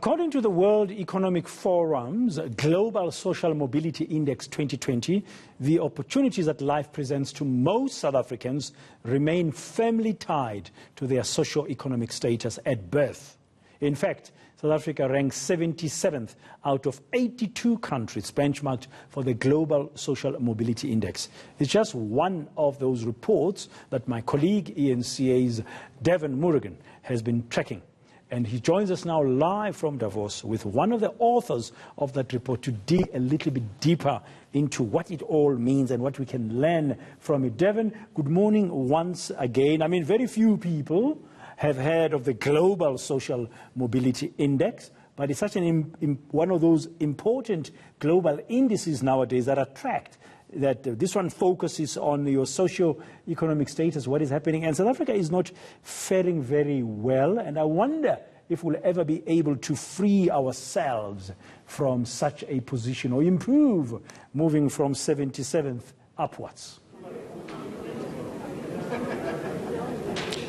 According to the World Economic Forum's Global Social Mobility Index 2020, the opportunities that life presents to most South Africans remain firmly tied to their socio-economic status at birth. In fact, South Africa ranks 77th out of 82 countries benchmarked for the Global Social Mobility Index. It's just one of those reports that my colleague ENCA's Devin Murugan has been tracking. And he joins us now live from Davos with one of the authors of that report to dig a little bit deeper into what it all means and what we can learn from it. Devin, good morning once again. I mean, very few people have heard of the Global Social Mobility Index, but it's such one of those important global indices nowadays that attract. That this one focuses on your socio-economic status, what is happening. And South Africa is not faring very well. And I wonder if we'll ever be able to free ourselves from such a position or improve moving from 77th upwards.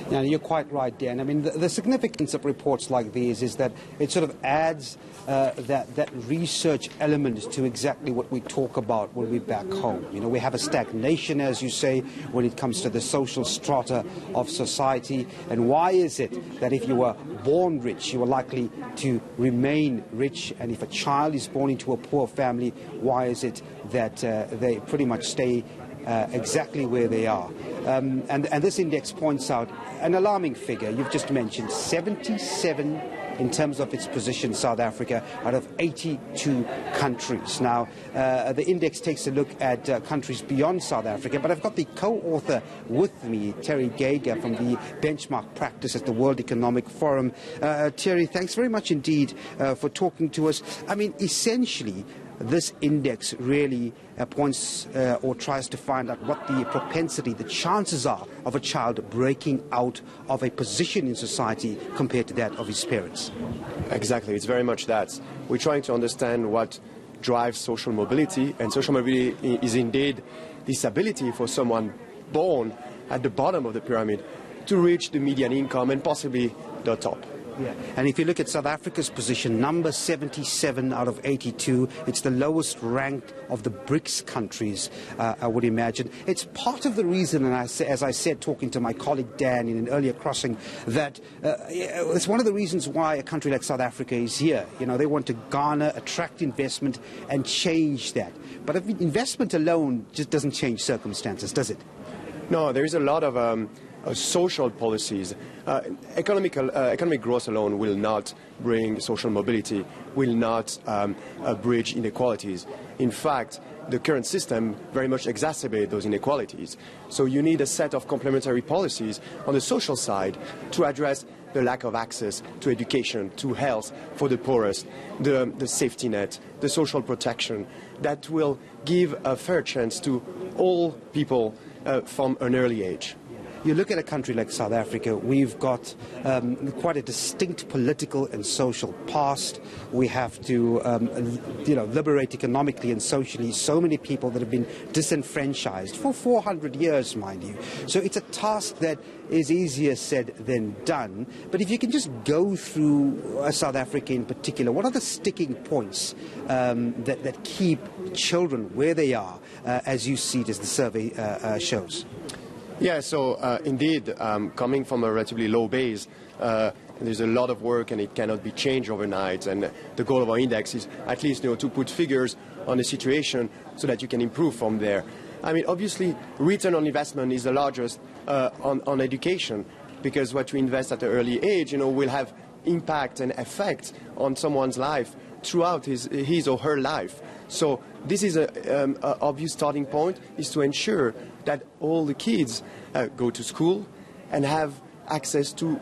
Now, you're quite right, Dan. I mean, the significance of reports like these is that it sort of adds that research element to exactly what we talk about when we're back home. You know, we have a stagnation, as you say, when it comes to the social strata of society. And why is it that if you were born rich, you are likely to remain rich? And if a child is born into a poor family, why is it that they pretty much stay exactly where they are? And this index points out an alarming figure. You've just mentioned 77 in terms of its position, South Africa, out of 82 countries. Now, the index takes a look at countries beyond South Africa, but I've got the co-author with me, Terry Gager, from the benchmark practice at the World Economic Forum. Terry, thanks very much indeed for talking to us. I mean, essentially, this index really points or tries to find out what the propensity, the chances are of a child breaking out of a position in society compared to that of his parents. Exactly, it's very much that. We're trying to understand what drives social mobility, and social mobility is indeed this ability for someone born at the bottom of the pyramid to reach the median income and possibly the top. Yeah. And if you look at South Africa's position, number 77 out of 82, it's the lowest ranked of the BRICS countries, I would imagine. It's part of the reason, and as I said, talking to my colleague Dan in an earlier crossing, that it's one of the reasons why a country like South Africa is here. You know, they want to garner, attract investment and change that. But investment alone just doesn't change circumstances, does it? No, there is a lot of social policies. Economic growth alone will not bring social mobility, will not bridge inequalities. In fact, the current system very much exacerbates those inequalities. So you need a set of complementary policies on the social side to address the lack of access to education, to health for the poorest, the safety net, the social protection that will give a fair chance to all people from an early age. You look at a country like South Africa, we've got quite a distinct political and social past. We have to, liberate economically and socially so many people that have been disenfranchised for 400 years, mind you. So it's a task that is easier said than done. But if you can just go through South Africa in particular, what are the sticking points that keep children where they are, as you see it, as the survey shows? Yeah, so indeed, coming from a relatively low base, there's a lot of work and it cannot be changed overnight. And the goal of our index is at least to put figures on the situation so that you can improve from there. I mean, obviously, return on investment is the largest on education, because what you invest at an early age, will have impact and effect on someone's life throughout his or her life. So this is an obvious starting point, is to ensure that all the kids go to school and have access to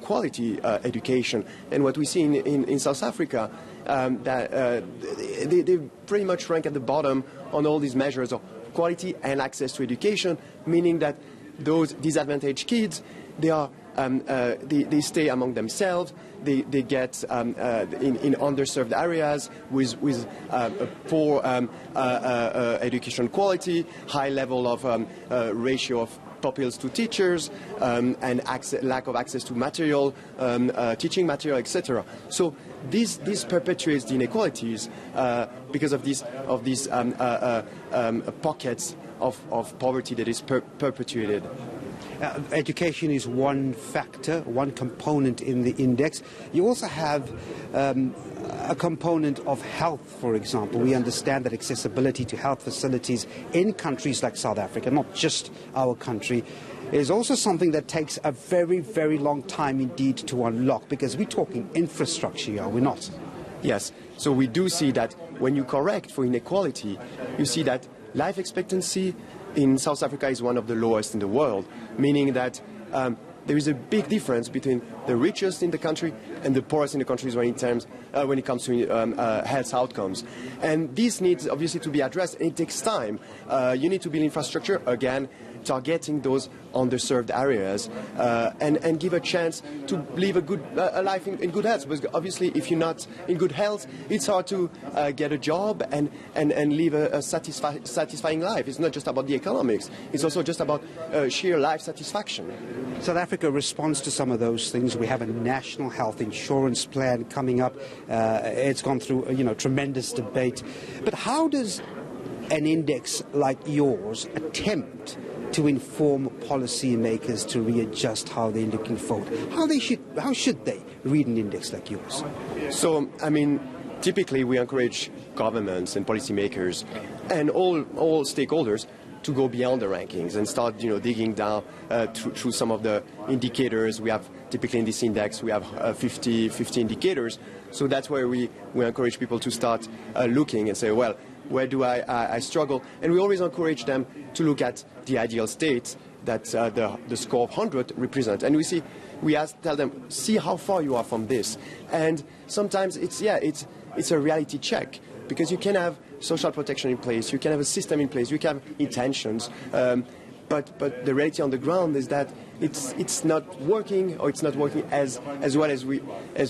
quality education. And what we see in South Africa, that they pretty much rank at the bottom on all these measures of quality and access to education, meaning that those disadvantaged kids, they stay among themselves. They get in underserved areas with poor education quality, high level of ratio of pupils to teachers, and lack of access to material, teaching material, etc. So this perpetuates the inequalities because of these pockets of poverty that is perpetuated. Education is one factor, one component in the index. You also have a component of health, for example. We understand that accessibility to health facilities in countries like South Africa, not just our country, is also something that takes a very, very long time indeed to unlock, because we're talking infrastructure, are we not? Yes. So we do see that when you correct for inequality, you see that life expectancy in South Africa is one of the lowest in the world, meaning that there is a big difference between the richest in the country and the poorest in the countries when it comes to health outcomes. And this needs obviously to be addressed, and it takes time. You need to build infrastructure, again, targeting those underserved areas and give a chance to live a life in good health. Because obviously, if you're not in good health, it's hard to get a job and live a satisfying life. It's not just about the economics. It's also just about sheer life satisfaction. South Africa responds to some of those things. We have a national health insurance plan coming up. It's gone through tremendous debate. But how does an index like yours attempt to inform policymakers to readjust how they're looking forward? How should they read an index like yours? So, I mean, typically we encourage governments and policymakers and all stakeholders to go beyond the rankings and start, digging down through some of the indicators. We have typically in this index we have 50 indicators. So that's where we encourage people to start looking and say, well, where do I struggle? And we always encourage them to look at the ideal state that the score of 100 represents. And tell them, see how far you are from this. And sometimes it's a reality check, because you can have social protection in place, you can have a system in place, you can have intentions, but the reality on the ground is that it's not working, or it's not working as well as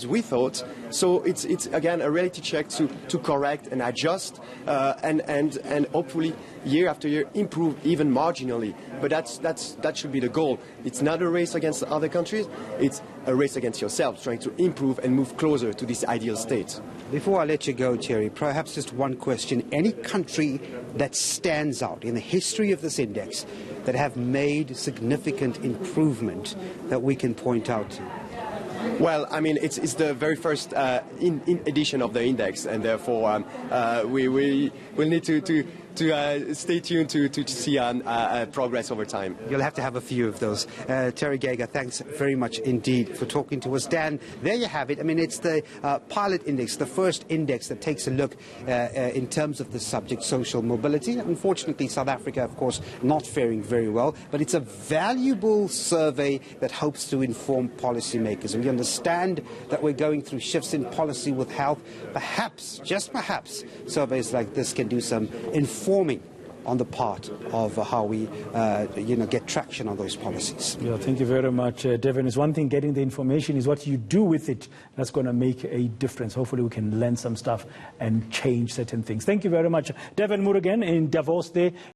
we thought. So it's again a reality check to correct and adjust and hopefully year after year improve even marginally. But that should be the goal. It's not a race against other countries. It's a race against yourself, trying to improve and move closer to this ideal state. Before I let you go, Thierry, perhaps just one question. Any country that stands out in the history of this index that have made significant improvement that we can point out to? Well, I mean, it's the very first edition of the index, and therefore we will need to stay tuned to see progress over time. You'll have to have a few of those. Thierry Geiger, thanks very much indeed for talking to us. Dan, there you have it. I mean, it's the pilot index, the first index that takes a look in terms of the subject, social mobility. Unfortunately, South Africa, of course, not faring very well, but it's a valuable survey that hopes to inform policymakers. And we understand that we're going through shifts in policy with health. Perhaps, just perhaps, surveys like this can do some informing on the part of how we get traction on those policies. Yeah, thank you very much, Devin. It's one thing getting the information, is what you do with it that's going to make a difference. Hopefully we can learn some stuff and change certain things. Thank you very much. Devin Murugan in Davos there.